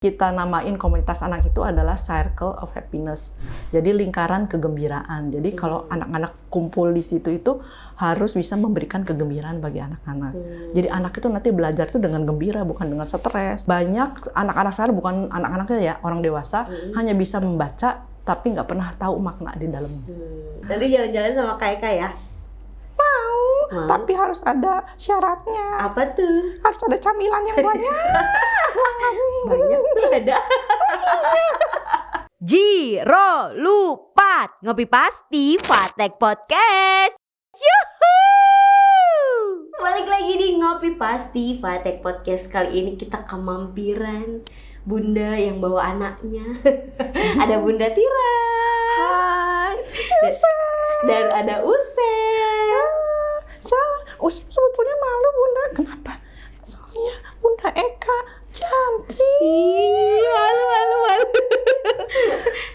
Kita namain komunitas anak itu adalah Circle of Happiness. Jadi lingkaran kegembiraan. Jadi kalau anak-anak kumpul di situ itu harus bisa memberikan kegembiraan bagi anak-anak. Jadi anak itu nanti belajar itu dengan gembira, bukan dengan stres. Banyak anak-anak sekarang, bukan anak-anaknya ya, orang dewasa, hanya bisa membaca tapi nggak pernah tahu makna di dalamnya. Nanti jalan-jalan sama Kak Eka ya? Mau, tapi harus ada syaratnya. Apa tuh? Harus ada camilan yang banyak. Banyak tuh ada. Jiro Lupat, ngopi pasti Fatek Podcast. Yuhuu! Balik lagi di Ngopi Pasti Fatek Podcast. Kali ini kita kemampiran Bunda yang bawa anaknya. Ada Bunda Tira. Hai, Dan ada Usep. Salah, sebetulnya malu Bunda. Kenapa? Soalnya Bunda Eka cantik. Malu.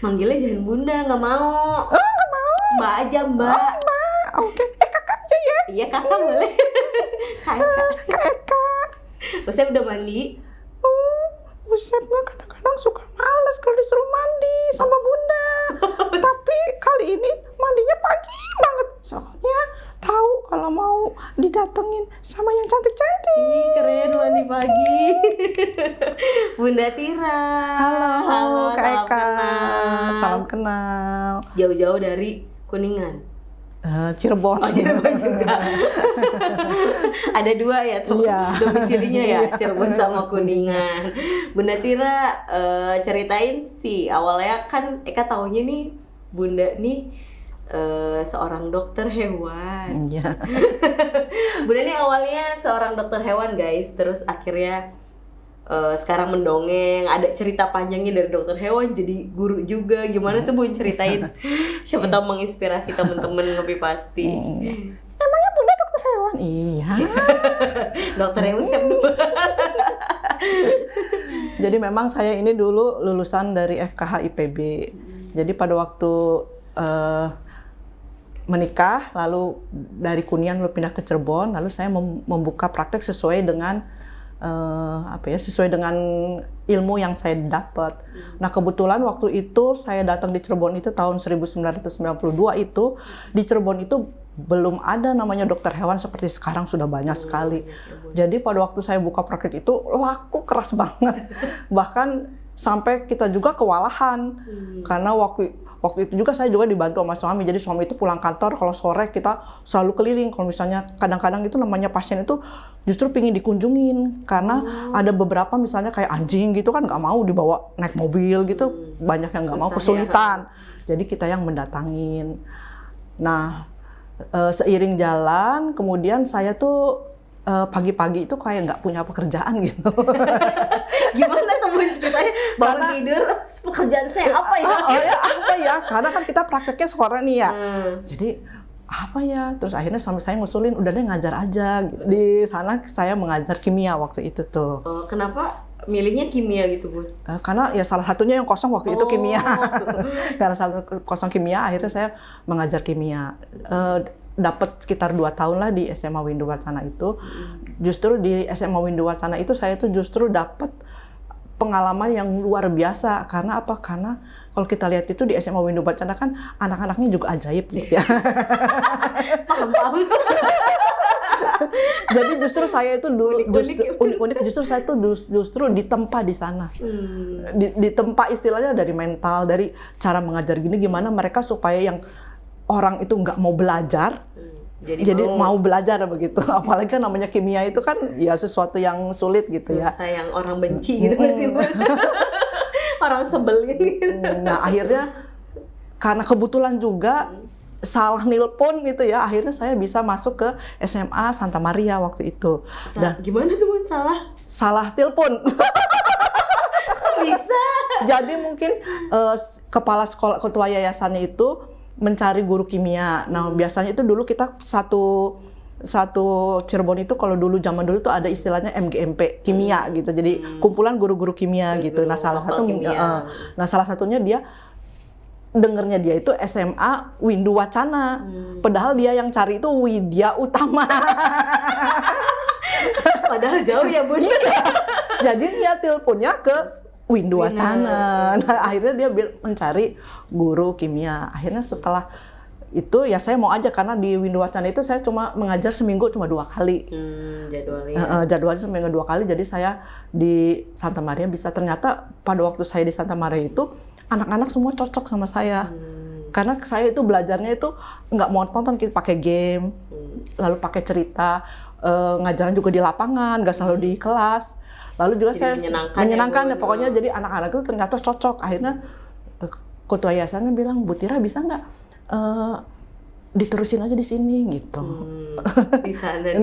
Manggilnya jangan Bunda, nggak mau. Oh, nggak mau. Mbak aja, Mbak. Oh, Mbak. Oke, kakak aja ya. Iya, kakak boleh. Kakak. Kak Eka. Usep udah mandi? Usep kadang-kadang suka males kalau disuruh mandi sama Bunda. Tapi kali ini mandinya pagi banget. Soalnya tahu kalau mau didatengin sama yang cantik-cantik. Keren mandi pagi. Bunda Tira. Halo Kak salam Eka. kenal. Salam kenal. Jauh-jauh dari Kuningan. Cirebon. Oh, Cirebon juga. Ada dua ya tuh, Iya. domisilinya ya, Iya. Cirebon sama Kuningan. Bunda Tira, ceritain sih awalnya kan Eka taunya nih Bunda nih seorang dokter hewan. Iya. Bunda nih awalnya seorang dokter hewan guys, terus akhirnya sekarang mendongeng, ada cerita panjangnya dari dokter hewan jadi guru juga. Gimana tuh Bun ceritain? Siapa tahu menginspirasi temen-temen Ngopi Pasti. Emangnya Bunda dokter hewan? Iya. Dokternya Usep dulu. Jadi memang saya ini dulu lulusan dari FKH IPB. Jadi pada waktu menikah, lalu dari Kuningan lalu pindah ke Cirebon, lalu saya membuka praktek sesuai dengan sesuai dengan ilmu yang saya dapat. Nah kebetulan waktu itu saya datang di Cirebon itu tahun 1992 itu, di Cirebon itu belum ada namanya dokter hewan seperti sekarang, sudah banyak sekali. Jadi pada waktu saya buka praktek itu laku keras banget. Bahkan sampai kita juga kewalahan. Karena waktu itu juga saya juga dibantu sama suami. Jadi suami itu pulang kantor, kalau sore kita selalu keliling. Kalau misalnya kadang-kadang itu namanya pasien itu justru pingin dikunjungin. Karena ada beberapa misalnya kayak anjing gitu kan nggak mau dibawa naik mobil gitu. Banyak yang nggak mau, kesulitan. Jadi kita yang mendatangin. Nah seiring jalan kemudian saya tuh pagi-pagi itu kayak nggak punya pekerjaan gitu. Gimana tuh Bun ceritanya? Bangun tidur, pekerjaan saya apa ya? Apa ya? Karena kan kita prakteknya sore nih ya. Jadi apa ya? Terus akhirnya sampai saya ngusulin udah deh ngajar aja. Di sana saya mengajar kimia waktu itu tuh. Kenapa milihnya kimia gitu Bun? Karena ya salah satunya yang kosong waktu itu kimia. Karena salah satu kosong kimia, akhirnya saya mengajar kimia. Dapat sekitar 2 tahun lah di SMA Windu Wacana itu. Justru di SMA Windu Wacana itu saya tuh justru dapat pengalaman yang luar biasa. Karena apa? Karena kalau kita lihat itu di SMA Windu Wacana kan anak-anaknya juga ajaib gitu ya. Paham. Jadi justru saya itu unik-unik, justru saya tuh justru ditempa di sana. Ditempa istilahnya dari mental, dari cara mengajar gini, gimana mereka supaya yang orang itu nggak mau belajar, jadi mau belajar begitu. Apalagi kan namanya kimia itu kan ya sesuatu yang sulit gitu ya. Yang orang benci gitu nggak sih? Orang sebelin gitu. Nah akhirnya karena kebetulan juga salah nilpon gitu ya, akhirnya saya bisa masuk ke SMA Santa Maria waktu itu. Dan gimana tuh Bun salah? Salah telepon. Bisa. Jadi mungkin kepala sekolah, ketua yayasannya itu mencari guru kimia. Nah biasanya itu dulu kita satu Cirebon itu kalau dulu zaman dulu tuh ada istilahnya MGMP kimia gitu. Jadi kumpulan guru-guru kimia gitu. Nah salah satunya dia dengernya dia itu SMA Windu Wacana. Padahal dia yang cari itu Widya Utama. Padahal jauh ya Bun. Jadi dia teleponnya ke Windu Wacana. Nah, akhirnya dia mencari guru kimia. Akhirnya setelah itu ya saya mau aja, karena di Windu Wacana itu saya cuma mengajar seminggu cuma 2 kali. Jadwalnya. Jadwalnya seminggu 2 kali, jadi saya di Santa Maria bisa. Ternyata pada waktu saya di Santa Maria itu anak-anak semua cocok sama saya. Karena saya itu belajarnya itu nggak monoton, kita pakai game, lalu pakai cerita, ngajaran juga di lapangan, nggak selalu di kelas. Lalu juga Jadi saya menyenangkan ya pokoknya. Jadi anak-anak itu ternyata cocok. Akhirnya ketua yayasannya bilang, Bu Tira bisa nggak diterusin aja di sini gitu. Di sana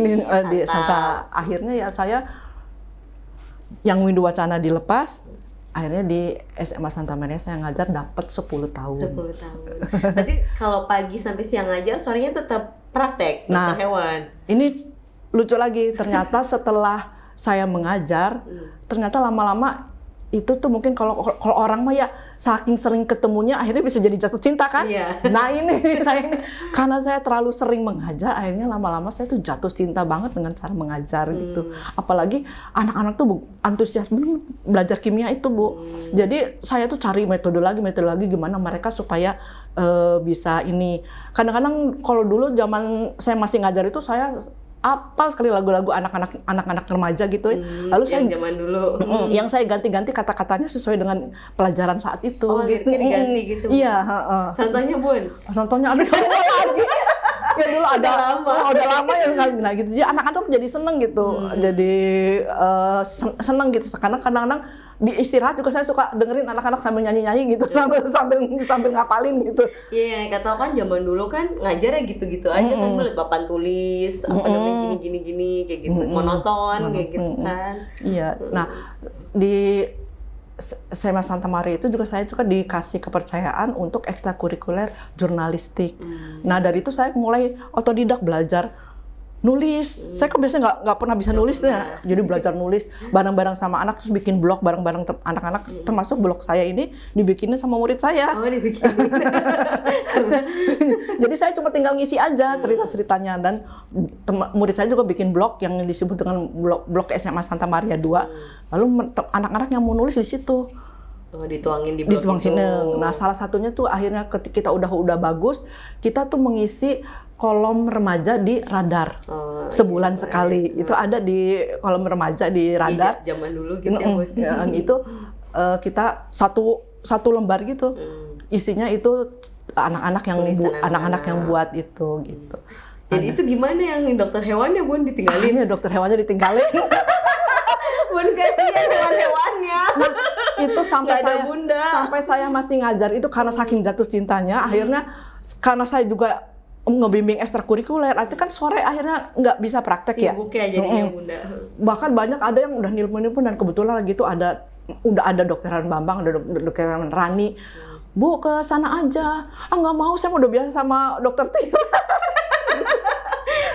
di Santa. Akhirnya ya saya yang Windu Wacana dilepas, akhirnya di SMA Santa Maria saya ngajar dapat 10 tahun. 10 tahun. Berarti kalau pagi sampai siang ngajar, sorenya tetap praktek dokter hewan. Ini lucu lagi, ternyata setelah saya mengajar, ternyata lama-lama itu tuh mungkin kalau orang mah ya saking sering ketemunya akhirnya bisa jadi jatuh cinta kan? Iya. Nah ini saya ini karena saya terlalu sering mengajar, akhirnya lama-lama saya tuh jatuh cinta banget dengan cara mengajar gitu. Apalagi anak-anak tuh antusias belajar kimia itu, Bu. Jadi saya tuh cari metode lagi gimana mereka supaya bisa ini. Kadang-kadang kalau dulu zaman saya masih ngajar itu saya apal sekali lagu-lagu anak-anak remaja gitu. Lalu saya zaman dulu. Yang saya ganti-ganti kata-katanya sesuai dengan pelajaran saat itu. Oh, gitu. diganti gitu. Iya. Contohnya, Bun? Contohnya ada lagi. Ya dulu ada lama. Udah lama ya nah gitu. Jadi anak-anak jadi seneng gitu. Jadi seneng gitu. Karena kadang-kadang di istirahat juga saya suka dengerin anak-anak sambil nyanyi-nyanyi gitu, sambil ngapalin gitu. Iya, kata kan zaman dulu kan ngajarnya gitu-gitu aja kan, melihat papan tulis, apa namanya gini-gini kayak gitu, monoton kayak gitu kan. Iya. Nah, di SMA Santa Maria itu juga saya dikasih kepercayaan untuk ekstrakurikuler jurnalistik. Nah, dari itu saya mulai otodidak belajar nulis. Saya kan biasanya nggak pernah bisa nulis ya. Jadi belajar nulis bareng-bareng sama anak, terus bikin blog bareng-bareng anak-anak, termasuk blog saya ini dibikinin sama murid saya. Oh, dibikinin. Jadi saya cuma tinggal ngisi aja cerita-ceritanya, dan murid saya juga bikin blog yang disebut dengan blog SMA Santa Maria 2. Lalu anak-anak yang mau nulis di situ. Oh, dituangin di blog itu. Nah, salah satunya tuh akhirnya ketika kita udah bagus, kita tuh mengisi kolom remaja di Radar. Sebulan sekali. Itu ada di kolom remaja di Radar. Iya, zaman dulu gitu ya. Itu kita satu lembar gitu. Isinya itu anak-anak yang buat itu gitu. Jadi itu gimana yang dokter hewannya, Bun, ditinggalin? Dokter hewannya ditinggalin. Bun, kasihan hewan-hewannya. Itu sampai saya masih ngajar itu karena saking jatuh cintanya, akhirnya karena saya juga ngebimbing ekstrakurikuler, artinya kan sore akhirnya nggak bisa praktek ya. Sibuk ya jadinya Bunda. Bahkan banyak ada yang udah nilpun dan kebetulan gitu udah ada dokteran Bambang, ada dokteran Rani. Bu, ke sana aja. Nggak mau, saya udah biasa sama dokter Tira.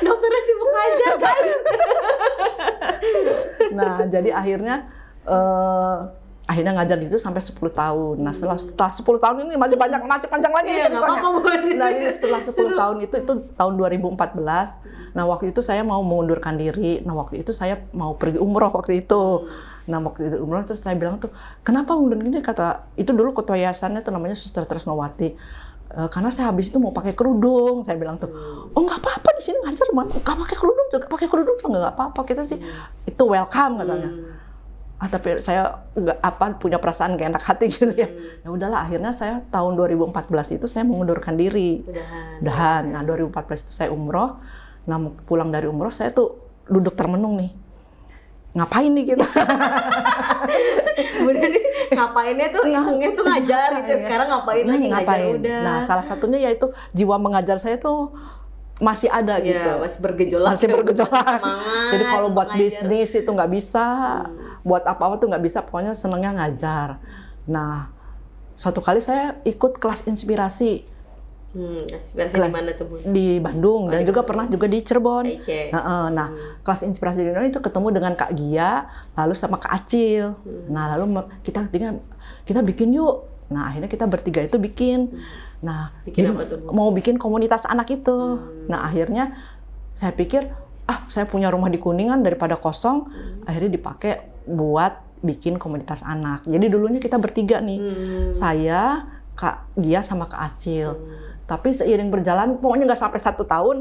Dokternya sibuk aja, guys. Nah, jadi akhirnya ngajar itu sampai 10 tahun. Nah, setelah 10 tahun ini masih panjang lagi ceritanya. Nah, ini setelah 10 tahun itu tahun 2014. Nah, waktu itu saya mau mengundurkan diri. Nah, waktu itu saya mau pergi umroh waktu itu. Nah, waktu itu umroh terus saya bilang tuh, "Kenapa mundur gini?" Kata itu dulu ketua yayasannya tuh namanya Suster Tresnawati. Karena saya habis itu mau pakai kerudung, saya bilang tuh, "Oh, nggak apa-apa di sini ngajar, nggak pakai kerudung juga nggak apa-apa, kita sih itu welcome," katanya. Tapi saya nggak punya perasaan gak enak hati gitu ya. Ya udahlah, akhirnya saya tahun 2014 itu saya mengundurkan diri. Udahan. Nah, 2014 itu saya umroh. Nah, pulang dari umroh saya tuh duduk termenung nih. Ngapain nih kita? Udah nih, ngapainnya tuh isengnya tuh ngajar gitu. Sekarang ngapain lagi ngajar udah. Nah, salah satunya yaitu jiwa mengajar saya tuh masih ada gitu. Masih bergejolak. Semangat. Jadi kalau buat bisnis itu nggak bisa, buat apa-apa tuh nggak bisa, pokoknya senengnya ngajar. Nah, suatu kali saya ikut kelas inspirasi. Inspirasi di mana tuh, Bu? Di Bandung, dan juga pernah juga di Cirebon. Nah, kelas inspirasi di Bandung itu ketemu dengan Kak Gia, lalu sama Kak Acil. Nah, lalu kita bikin yuk. Nah, akhirnya kita bertiga itu bikin. Nah, apa tuh, Bu? mau bikin komunitas anak itu. Nah, akhirnya saya pikir, saya punya rumah di Kuningan daripada kosong, akhirnya dipakai buat bikin komunitas anak. Jadi dulunya kita bertiga nih, saya, Kak Gia sama Kak Acil. Tapi seiring berjalan, pokoknya nggak sampai 1 tahun,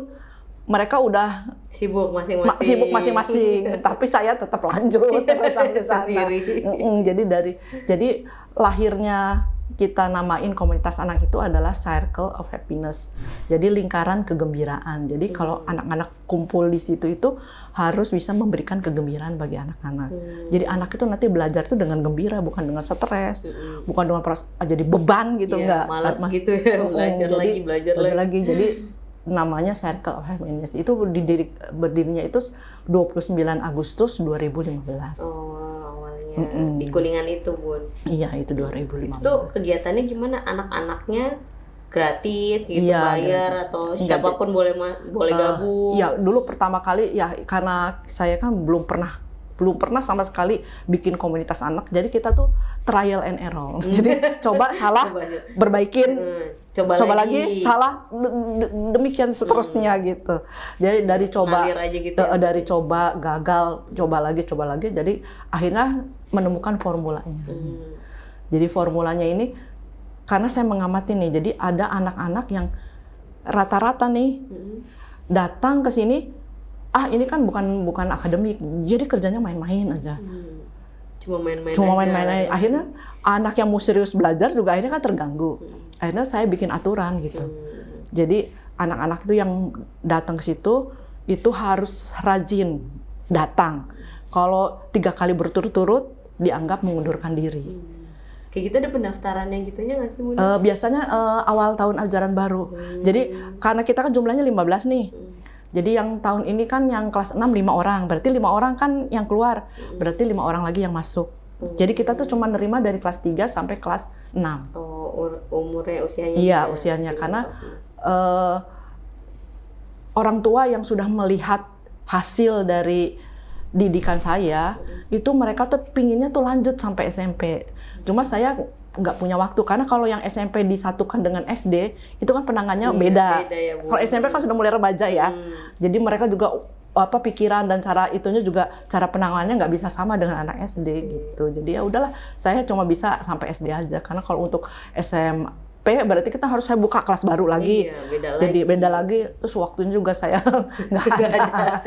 mereka udah sibuk masing-masing. sibuk masing-masing. Tapi saya tetap lanjut terus sampai sana. Sendiri. Jadi lahirnya kita namain komunitas anak itu adalah Circle of Happiness. Jadi lingkaran kegembiraan. Jadi kalau anak-anak kumpul di situ itu harus bisa memberikan kegembiraan bagi anak-anak. Jadi anak itu nanti belajar itu dengan gembira, bukan dengan stres, bukan dengan jadi beban gitu, enggak. Malas gitu ya, belajar lagi. Jadi namanya Circle of Happiness itu berdirinya itu 29 Agustus 2015. Awalnya di Kuningan itu, Bun. Iya, itu 2015. Itu kegiatannya gimana? Anak-anaknya gratis gitu, Iya, bayar atau siapapun boleh gabung? Iya, dulu pertama kali ya karena saya kan belum pernah sama sekali bikin komunitas anak. Jadi kita tuh trial and error. Jadi coba salah, berbaikin, coba lagi salah, demikian seterusnya gitu. Jadi dari coba ngalir aja gitu ya? dari coba gagal, coba lagi. Jadi akhirnya menemukan formulanya. Jadi formulanya ini karena saya mengamati nih, jadi ada anak-anak yang rata-rata nih datang ke sini, ini kan bukan akademik, jadi kerjanya main-main aja. Cuma main-main aja. Akhirnya anak yang mau serius belajar juga akhirnya kan terganggu. Akhirnya saya bikin aturan gitu. Jadi anak-anak itu yang datang ke situ itu harus rajin datang. Kalau 3 kali berturut-turut dianggap mengundurkan diri. Kayak gitu ada pendaftarannya gitunya nggak sih, Bun? Biasanya awal tahun ajaran baru. Jadi karena kita kan jumlahnya 15 nih. Jadi yang tahun ini kan yang kelas 6 5 orang. Berarti 5 orang kan yang keluar. Berarti 5 orang lagi yang masuk. Jadi kita tuh cuma nerima dari kelas 3 sampai kelas 6. Umurnya, usianya? Iya, usianya. Karena orang tua yang sudah melihat hasil dari didikan saya, itu mereka tuh pinginnya tuh lanjut sampai SMP. Cuma saya nggak punya waktu, karena kalau yang SMP disatukan dengan SD, itu kan penangannya beda. Ya, kalau SMP kan sudah mulai remaja ya, jadi mereka juga pikiran dan cara itunya juga, cara penanganannya nggak bisa sama dengan anak SD gitu. Jadi ya udahlah, saya cuma bisa sampai SD aja, karena kalau untuk SMP berarti kita harus saya buka kelas baru lagi. Iya, jadi beda lagi, terus waktunya juga saya nggak ada.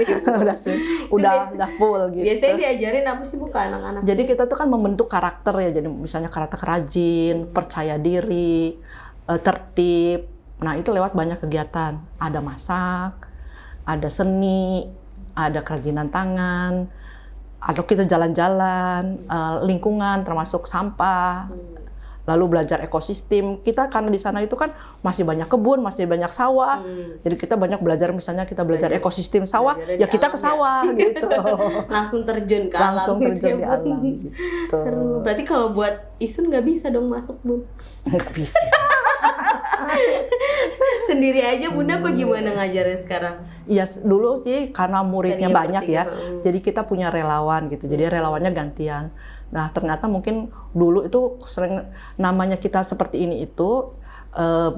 udah full gitu. Biasanya diajarin apa sih, Bu, ke anak-anak? Jadi kita tuh kan membentuk karakter ya, jadi misalnya karakter rajin, percaya diri, tertib. Nah itu lewat banyak kegiatan, ada masak, ada seni, ada kerajinan tangan, atau kita jalan-jalan, lingkungan termasuk sampah. Lalu belajar ekosistem. Kita karena di sana itu kan masih banyak kebun, masih banyak sawah. Jadi kita banyak belajar, misalnya kita belajar ekosistem sawah, ya kita ke sawah gitu. Langsung terjun ke alam. Langsung terjun di alam gitu. Seru. Berarti kalau buat Isun nggak bisa dong masuk, Bu? Nggak bisa. Sendiri aja Bunda apa gimana ngajarnya sekarang? Iya, dulu sih karena muridnya banyak ya. Jadi kita punya relawan gitu. Jadi relawannya gantian. Nah, ternyata mungkin dulu itu sering namanya kita seperti ini itu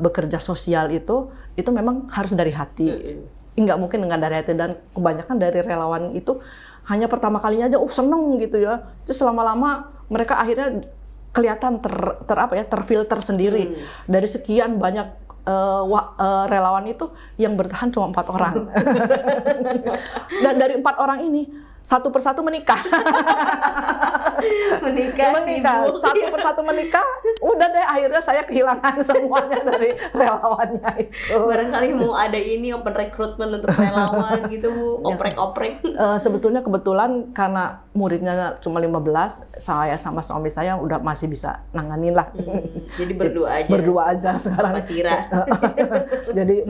bekerja sosial itu memang harus dari hati. Nggak mungkin nggak dari hati, dan kebanyakan dari relawan itu hanya pertama kalinya aja seneng gitu ya. Terus lama-lama mereka akhirnya kelihatan terfilter sendiri. Dari sekian banyak relawan itu yang bertahan cuma 4 orang. Dan dari 4 orang ini satu persatu menikah. menikah satu persatu menikah. Udah deh, akhirnya saya kehilangan semuanya dari relawannya itu. Barangkali mau ada ini open recruitment untuk relawan gitu, Bu, oprek-oprek. Sebetulnya kebetulan karena muridnya cuma 15, saya sama suami saya udah masih bisa nanganin lah. Jadi berdua aja. Berdua aja sekarang. Kira. Jadi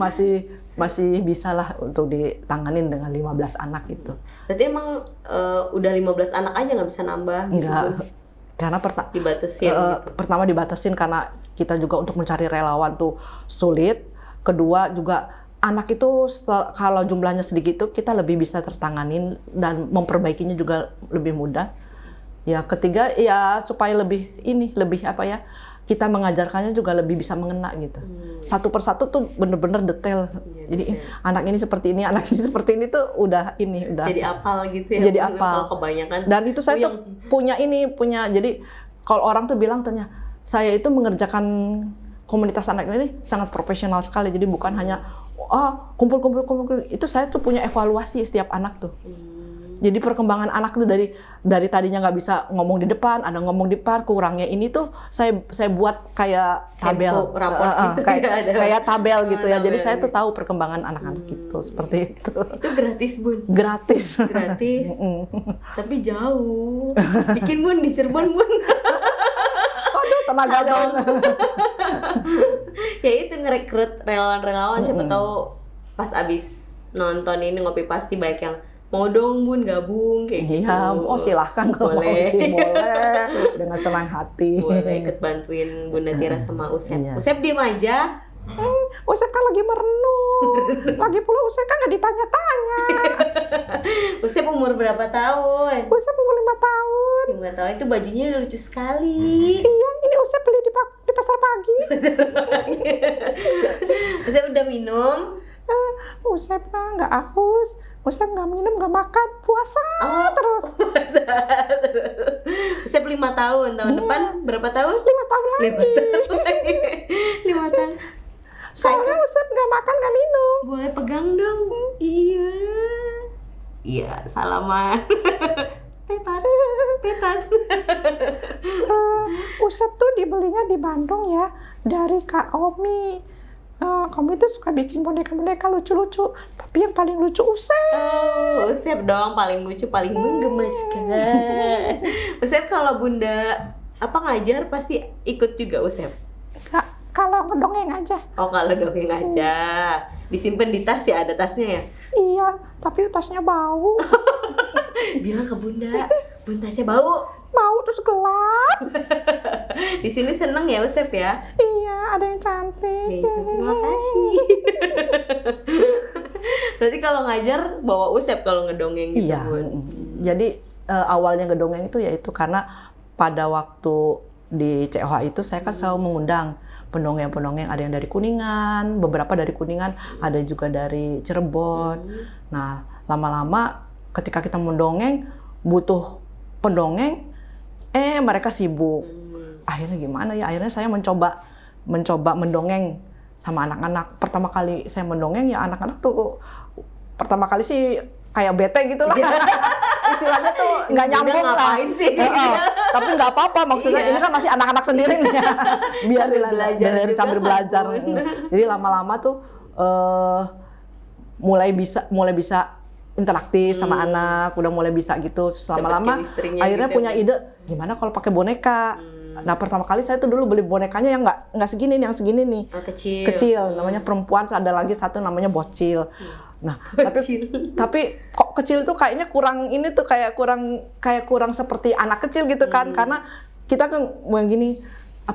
masih bisa lah untuk ditanganin dengan 15 anak itu. Berarti emang udah 15 anak aja nggak bisa nambah gitu? Enggak, karena dibatasin gitu. Pertama dibatasin karena kita juga untuk mencari relawan tuh sulit. Kedua juga anak itu kalau jumlahnya sedikit tuh kita lebih bisa tertanganin dan memperbaikinya juga lebih mudah. Ya ketiga ya supaya lebih kita mengajarkannya juga lebih bisa mengena gitu. Satu persatu tuh bener-bener detail. Jadi anak ini seperti ini, anak ini seperti ini tuh udah jadi apal gitu ya. Jadi Bun, apal. kalau kebanyakan. Dan itu saya tuh punya jadi kalau orang tuh bilang ternyata saya itu mengerjakan komunitas anak ini sangat profesional sekali. Jadi bukan hanya kumpul. Itu saya tuh punya evaluasi setiap anak tuh. Jadi perkembangan anak tuh dari tadinya nggak bisa ngomong di depan, ada ngomong di depan, kurangnya ini tuh saya buat kayak tabel, raport gitu kayak tabel gitu ya. Jadi tabel. saya tuh tahu perkembangan anak-anak itu seperti itu. Itu gratis Bun. Gratis. Tapi jauh. Bikin Bun di Cirebon Bun. Aduh, tenaga dong. Ya itu ngerekrut relawan-relawan, siapa tahu pas abis nonton ini Ngopi Pasti banyak yang mau dong Bun gabung kayak gitu. Iya, silahkan kalau mau sih boleh dengan senang hati. Boleh ikut bantuin Bunda Tira sama Usep. Iya. Usep diem aja. Usep kan lagi merenung. Lagi pula Usep kan nggak ditanya-tanya. Usep umur berapa tahun? Usep umur 5 tahun. 5 tahun itu bajunya lucu sekali. Iya, ini Usep beli di pasar pagi. Usep udah minum? Usep nggak haus. Usep nggak minum, nggak makan, puasa terus. Usep 5 tahun, tahun depan berapa tahun? 5 tahun lagi. 5 tahun. Soalnya Usep nggak makan, nggak minum. Boleh pegang dong? Iya. Iya, salaman. Tetat. Usep tuh dibelinya di Bandung ya, dari Kak Omi. Kami tuh suka bikin boneka-boneka lucu-lucu, tapi yang paling lucu Usep. Oh, Usep dong paling lucu, paling menggemaskan. Usep kalau Bunda ngajar pasti ikut juga Usep? Enggak, kalau ngedongeng aja. Oh, kalau dongeng aja. Disimpan di tas ya, ada tasnya ya? Iya, tapi tasnya bau. Bilang ke Bunda, Bunda tasnya bau. Bau terus gelap. Di sini seneng ya Usep ya? Iya, ada yang cantik. Terima kasih. Berarti kalau ngajar bawa Usep kalau ngedongeng gitu, Iya. Bun? Jadi awalnya ngedongeng itu yaitu karena pada waktu di COH itu saya kan selalu mengundang pendongeng-pendongeng, ada yang dari Kuningan, beberapa dari Kuningan, ada juga dari Cirebon. Nah, lama-lama ketika kita mendongeng butuh pendongeng, mereka sibuk. Akhirnya gimana ya? Akhirnya saya mencoba mendongeng sama anak-anak. Pertama kali saya mendongeng ya anak-anak tuh pertama kali sih kayak bete gitu lah. Istilahnya tuh nggak nyambung lah. Ngapain sih? Tapi nggak apa-apa, maksudnya ini kan masih anak-anak sendiri nih ya. Biar sambil belajar. Jadi lama-lama tuh mulai bisa interaktif sama anak, udah mulai bisa gitu. Lama-lama akhirnya gitu punya ide gimana kalau pakai boneka. Nah, pertama kali saya tuh dulu beli bonekanya yang nggak segini nih, yang segini nih. Kecil, namanya perempuan, ada lagi satu namanya bocil. Nah, tapi kok kecil tuh kayaknya kurang ini tuh kayak kurang seperti anak kecil gitu kan. Karena kita kan yang gini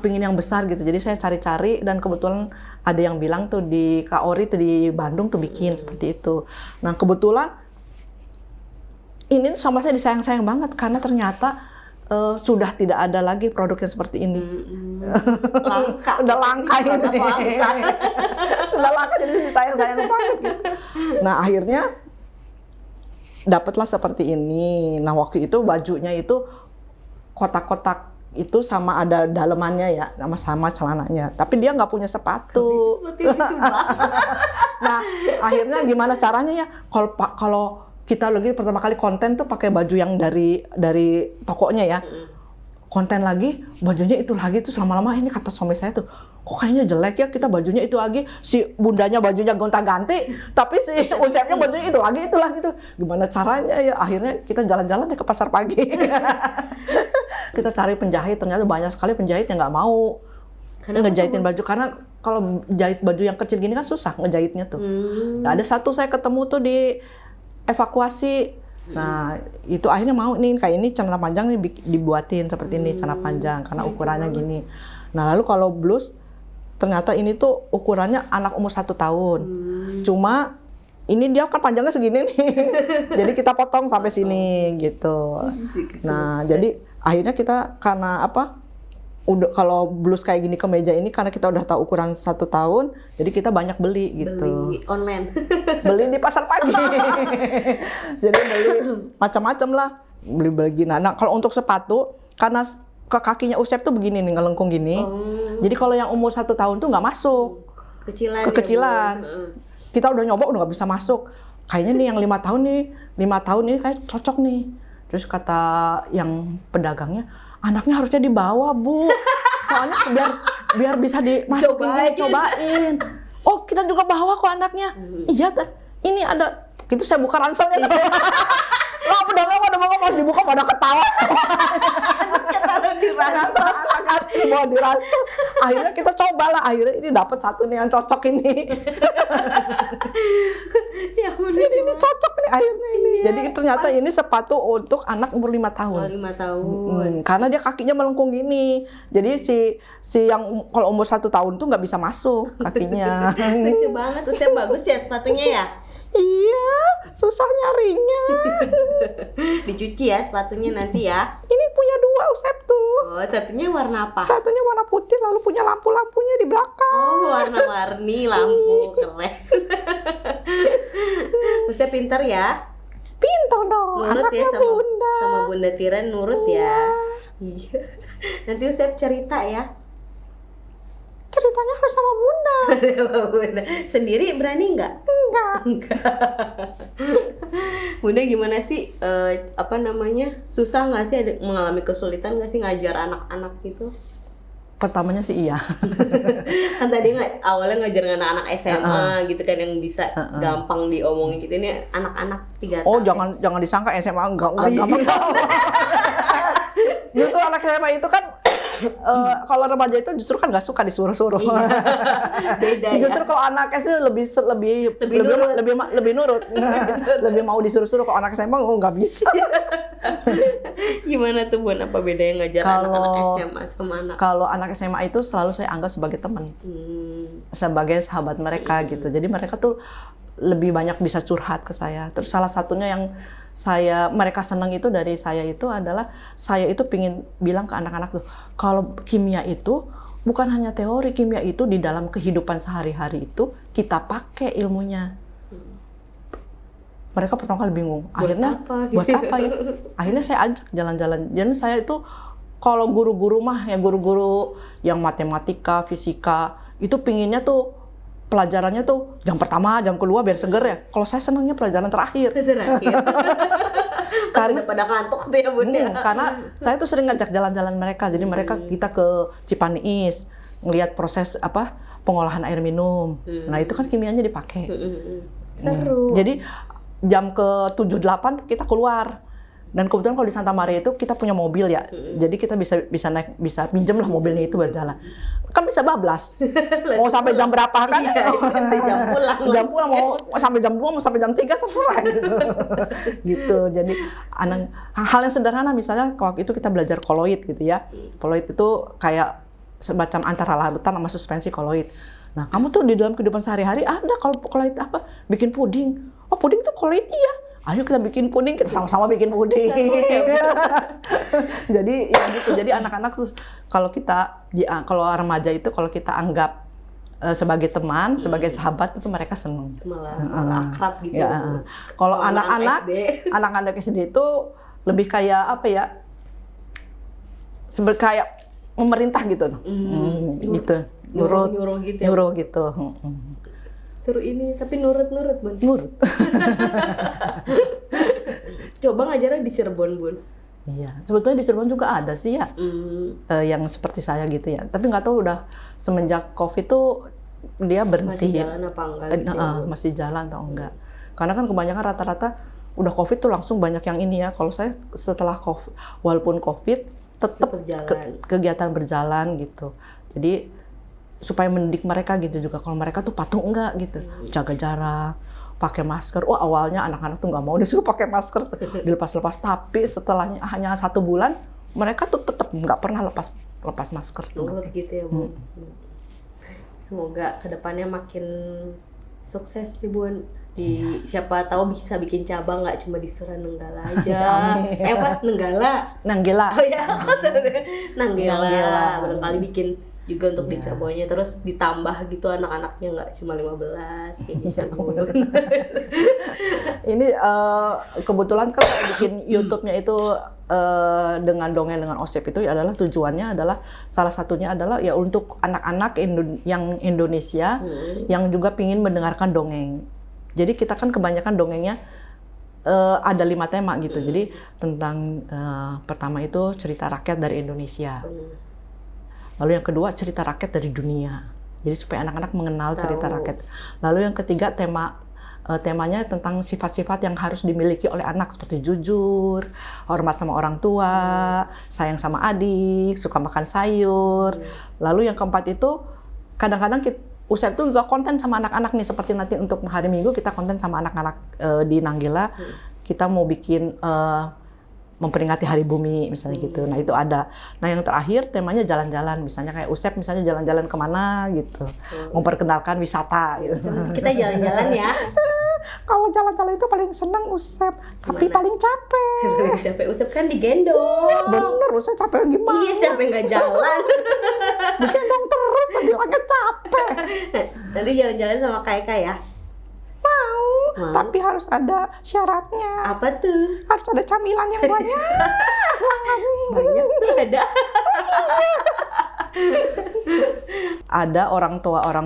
pingin yang besar gitu. Jadi saya cari-cari dan kebetulan ada yang bilang tuh di Kak Ori tuh di Bandung tuh bikin seperti itu. Nah, kebetulan ini tuh sama saya disayang-sayang banget karena ternyata sudah tidak ada lagi produk yang seperti ini. Langka. Udah langka ini. Sudah langka, jadi disayang-sayang banget gitu. Nah, akhirnya dapatlah seperti ini. Nah, waktu itu bajunya itu kotak-kotak itu sama ada dalemannya ya, sama celananya. Tapi dia nggak punya sepatu. Nah, akhirnya gimana caranya ya? Kalau kita lagi pertama kali konten tuh pakai baju yang dari tokonya ya. Konten lagi, bajunya itu lagi tuh lama-lama ini kata suami saya tuh, kok kayaknya jelek ya kita bajunya itu lagi, si bundanya bajunya gonta-ganti, tapi si Usepnya bajunya itu lagi tuh. Gimana caranya ya? Akhirnya kita jalan-jalan deh ke pasar pagi. Kita cari penjahit, ternyata banyak sekali penjahit yang nggak mau ngejahitin baju karena kalau jahit baju yang kecil gini kan susah ngejahitnya tuh. Nah, ada satu saya ketemu tuh di evakuasi. Nah, itu akhirnya mau nih kayak ini celana panjang nih dibuatin seperti ini celana panjang karena ukurannya gini. Nah, lalu kalau blus ternyata ini tuh ukurannya anak umur 1 tahun. Cuma ini dia kan panjangnya segini nih. Jadi kita potong sampai sini gitu. Nah, jadi akhirnya kita karena udah kalau blus kayak gini kemeja ini karena kita udah tahu ukuran 1 tahun, jadi kita banyak beli gitu. Beli online. Beli di pasar pagi. Jadi beli macam-macam lah, beli begini. Nah, kalau untuk sepatu karena ke kakinya Usep tuh begini nih, ngelengkung gini. Jadi kalau yang umur 1 tahun tuh nggak masuk. Kekecilan. Kita udah nyoba udah nggak bisa masuk. Kayaknya nih yang 5 tahun nih, 5 tahun ini kayak cocok nih. Terus kata yang pedagangnya, anaknya harusnya dibawa, Bu. Soalnya biar bisa dimasukin dulu, cobain. Oh, kita juga bawa kok anaknya. Iya, ini ada. Gitu saya buka ranselnya tuh. Lah, pedagang pada mau pas dibuka pada ketawa. Anaknya taruh di ransel. Anak-anak dibawa di ransel. Akhirnya kita cobalah. Akhirnya ini dapat satu nih yang cocok ini. Ya ampun, Ini cocok nih akhirnya ini. Iya, Jadi ternyata ini sepatu untuk anak umur 5 tahun. 5 tahun. Karena dia kakinya melengkung gini. Jadi si yang kalau umur 1 tahun tuh nggak bisa masuk kakinya. Lucu banget. Usep bagus ya sepatunya ya? Iya, susah nyarinya. Dicuci ya sepatunya nanti ya. Ini punya 2 Usep tuh. Oh, satunya warna apa? Satunya warna putih, lalu punya lampu-lampunya di belakang. Oh, warna-warni lampu, keren. Usep pintar ya? Pintar dong, Nurut anaknya ya sama Bunda. sama Bunda Tiran, nurut ya. Iya. Nanti Usep cerita ya. Ceritanya harus sama Bunda. Bunda sendiri berani nggak? Enggak. Bunda gimana sih? Apa namanya? Susah nggak sih, mengalami kesulitan nggak sih ngajar anak-anak gitu? Pertamanya sih iya. Kan tadi awalnya ngajar anak-anak SMA gitu kan yang bisa gampang diomongin gitu. Ini anak-anak 3 Oh, tahun. jangan disangka SMA enggak Oh, iya. gampang. Justru anak SMA itu kan kalau remaja itu justru kan nggak suka disuruh-suruh. Beda ya. Justru kalau anak SD lebih nurut. Lebih mau disuruh-suruh. Kalau anak SMA nggak bisa. Gimana tuh Bun? Apa bedanya ngajar anak-anak SMA sama anak? Kalau anak SMA itu selalu saya anggap sebagai teman, sebagai sahabat mereka gitu. Jadi mereka tuh lebih banyak bisa curhat ke saya. Terus salah satunya yang mereka senang itu dari saya itu adalah saya itu pingin bilang ke anak-anak tuh, kalau kimia itu bukan hanya teori, kimia itu di dalam kehidupan sehari-hari itu kita pakai ilmunya. Mereka pertama kali bingung. Akhirnya buat apa ya? Akhirnya saya ajak jalan-jalan. Jadi saya itu kalau guru-guru mah ya guru-guru yang matematika, fisika itu pinginnya tuh pelajarannya tuh jam pertama, jam kedua biar seger ya. Kalau saya senangnya pelajaran terakhir. Karena pada ngantuk tuh ya Bun ya. Karena saya tuh sering ngajak jalan-jalan mereka. Jadi mereka kita ke Cipanis ngelihat proses pengolahan air minum. Nah, itu kan kimianya dipakai. Seru. Jadi jam ke 7-8 kita keluar. Dan kebetulan kalau di Santa Maria itu kita punya mobil ya. Jadi kita bisa naik, bisa pinjem lah mobilnya itu buat jalan. Kan bisa bablas. Mau sampai jam berapa kan? Iya, jam pulang. Jam pulang mau sampai jam 2, mau sampai jam 3 terserah gitu. Gitu. Jadi hal yang sederhana misalnya waktu itu kita belajar koloid gitu ya. Koloid itu kayak semacam antara larutan sama suspensi koloid. Nah, kamu tuh di dalam kehidupan sehari-hari ada kalau koloid apa? Bikin puding. Oh, puding tuh koloid iya. Ayo kita bikin puding, kita sama-sama bikin puding. Jadi ya gitu. Jadi anak-anak tuh kalau remaja itu kalau kita anggap sebagai teman, sebagai sahabat itu mereka senang. Malah akrab gitu. Ya. Kalau anak-anak SD itu lebih kayak apa ya? Seperti kayak memerintah gitu. Gitu. Nyuruh gitu ya. Nyuruh gitu. Suruh ini, tapi nurut Bun. Nurut. Coba ngajarnya di Cirebon Bun. Iya, sebetulnya di Cirebon juga ada sih ya, yang seperti saya gitu ya. Tapi nggak tahu udah semenjak COVID tuh dia berhenti. Masih jalan apa enggak? Gitu, masih jalan atau enggak? Karena kan kebanyakan rata-rata udah COVID tuh langsung banyak yang ini ya. Kalau saya setelah COVID, walaupun COVID tetap kegiatan berjalan gitu. Jadi supaya mendidik mereka gitu juga, kalau mereka tuh patuh enggak gitu, jaga jarak, pakai masker. Oh, awalnya anak-anak tuh nggak mau disuruh pakai masker, dilepas-lepas. Tapi setelahnya hanya 1 bulan mereka tuh tetap nggak pernah lepas masker tuh. Nurut gitu ya Bun. Semoga kedepannya makin sukses nih Bun Siapa tahu bisa bikin cabang, nggak cuma di Suranenggala aja. Amin. Apa? Nenggala. Nanggila. Oh ya, Nanggela. Nanggela. Barangkali bikin juga untuk di Iya. Cirebonnya, terus ditambah gitu anak-anaknya nggak cuma 15 kayak gitu. Ini kebetulan kan saya bikin YouTube-nya itu dengan dongeng dengan Osep itu adalah tujuannya adalah salah satunya adalah ya untuk anak-anak yang Indonesia yang juga pingin mendengarkan dongeng. Jadi kita kan kebanyakan dongengnya ada 5 tema gitu. Jadi tentang pertama itu cerita rakyat dari Indonesia. Lalu yang kedua cerita rakyat dari dunia. Jadi supaya anak-anak mengenal cerita Tahu. rakyat. Lalu yang ketiga temanya tentang sifat-sifat yang harus dimiliki oleh anak seperti jujur, hormat sama orang tua, sayang sama adik, suka makan sayur. Lalu yang keempat itu kadang-kadang Usep itu juga konten sama anak-anak nih, seperti nanti untuk hari Minggu kita konten sama anak-anak di Nanggila. Kita mau bikin memperingati Hari Bumi misalnya gitu. Nah itu ada. Nah yang terakhir temanya jalan-jalan, misalnya kayak Usep misalnya jalan-jalan kemana gitu, memperkenalkan wisata gitu. Kita jalan-jalan ya. Kalau jalan-jalan itu paling seneng Usep, tapi Gimana? paling capek. Capek Usep kan digendong. Bener, Usep capek gimana? Iya, capek nggak jalan. Digendong terus, tapi bilangnya capek. Nanti jalan-jalan sama Kaika ya. Mau. Tapi harus ada syaratnya. Apa tuh? Harus ada camilan yang banyak. Banyak tuh ada. Ada orang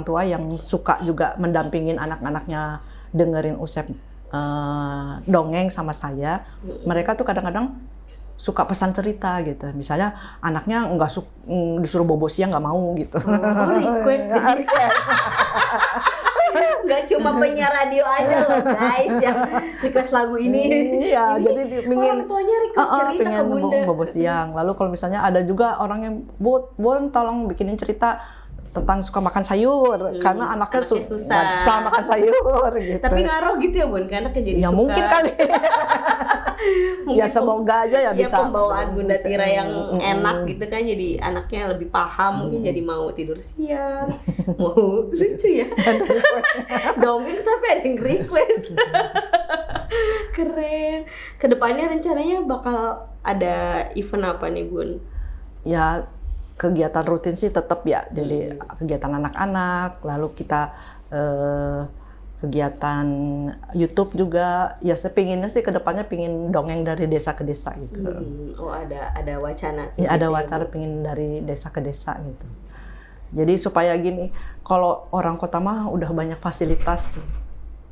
tua yang suka juga mendampingin anak-anaknya dengerin Usep dongeng sama saya. Mereka tuh kadang-kadang suka pesan cerita gitu. Misalnya anaknya disuruh bobo siang nggak mau gitu. Oh, request. Nggak cuma penyiar radio aja loh guys yang request lagu ini. Iya, jadi orang tuanya request cerita ke pengen Bunda. bobo siang. Lalu kalau misalnya ada juga orang yang Bon tolong bikinin cerita tentang suka makan sayur karena anaknya susah. nggak susah makan sayur gitu. Tapi ngaruh gitu ya Bun, karena jadi Ya suka. mungkin kali. Mungkin Ya semoga aja ya bisa. pembawaan Bunda Tira yang enak gitu kan, jadi anaknya lebih paham, mungkin jadi mau tidur siang, mau lucu ya. Dongeng tapi ada yang request. Keren. Kedepannya rencananya bakal ada event apa nih Bun? Ya kegiatan rutin sih tetap ya. Jadi kegiatan anak-anak, lalu kita kegiatan YouTube juga. Ya saya pinginnya sih kedepannya pingin dongeng dari desa ke desa gitu. Oh ada wacana. Ya, ada gitu wacana pingin dari desa ke desa gitu. Jadi supaya gini, kalau orang kota mah udah banyak fasilitas,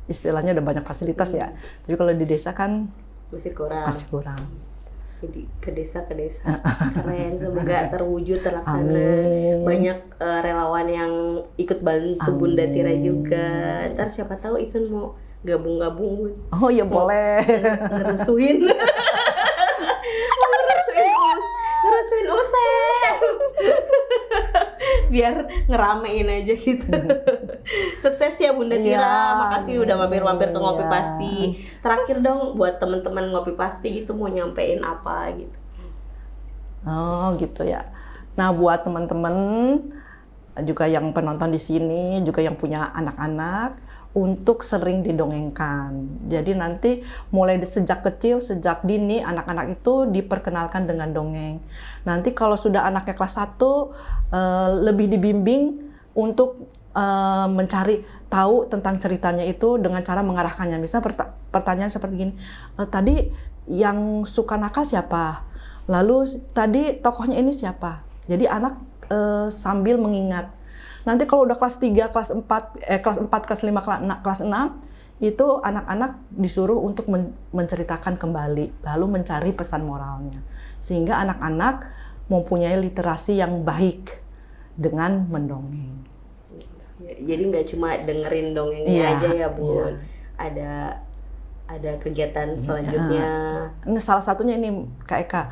istilahnya udah banyak fasilitas ya. Tapi kalau di desa kan Masih kurang. masih kurang. Jadi ke desa. Keren, semoga terwujud, terlaksana. Amin. Banyak relawan yang ikut bantu Bunda Tira juga. Ntar siapa tahu Isun mau gabung-gabung Bun. Oh ya boleh. Ngerusuhin. Ngerusuhin Usep. Biar ngeramein aja gitu. Sukses ya Bunda Tira. Iya. Makasih udah mampir-mampir ke Ngopi Iya. Pasti. Terakhir dong buat teman-teman Ngopi Pasti gitu mau nyampein apa gitu. Oh gitu ya. Nah buat teman-teman juga yang penonton di sini, juga yang punya anak-anak, untuk sering didongengkan. Jadi nanti mulai sejak kecil, sejak dini, anak-anak itu diperkenalkan dengan dongeng. Nanti kalau sudah anaknya kelas 1, lebih dibimbing untuk mencari tahu tentang ceritanya itu dengan cara mengarahkannya. Misalnya pertanyaan seperti gini, tadi yang suka nakal siapa? Lalu tadi tokohnya ini siapa? Jadi anak sambil mengingat. Nanti kalau udah kelas 3, kelas 4, kelas 5, kelas 6, itu anak-anak disuruh untuk menceritakan kembali, lalu mencari pesan moralnya. Sehingga anak-anak mempunyai literasi yang baik dengan mendongeng. Jadi nggak cuma dengerin dongengnya Iya, aja ya Bun. iya. Ada kegiatan selanjutnya. Ini salah satunya ini Kak Eka.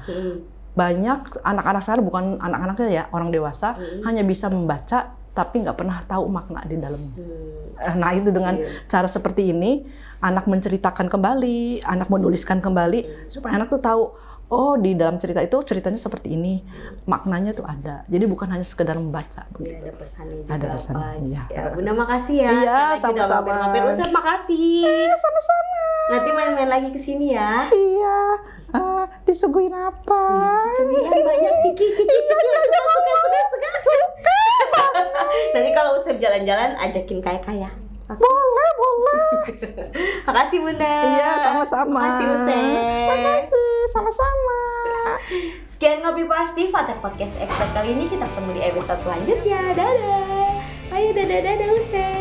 Banyak anak-anak sekarang, bukan anak-anaknya ya, orang dewasa, hanya bisa membaca tapi nggak pernah tahu makna di dalamnya. Nah itu dengan cara seperti ini, anak menceritakan kembali, anak menuliskan kembali, supaya anak tuh tahu, oh di dalam cerita itu ceritanya seperti ini, maknanya tuh ada. Jadi bukan hanya sekedar membaca. Iya, Begitu. ada pesannya juga. Ada pesannya, apa. iya. Ya, Bunda makasih ya. Iya, Sekali lagi udah sama-sama. mampir. Ustaz makasih. Sama-sama. Nanti main-main lagi ke sini ya. Iya. Disuguhin apa? Cemilan banyak ciki. Suka. Nanti kalau Usep jalan-jalan ajakin kaya-kaya. Boleh. Makasih Bunda. Iya, sama-sama. Makasih Usep. Makasih, sama-sama. Sekian Ngopi Pasti Fatek Podcast Expert kali ini. Kita ketemu di episode selanjutnya. Dadah. Ayo dadah Usep.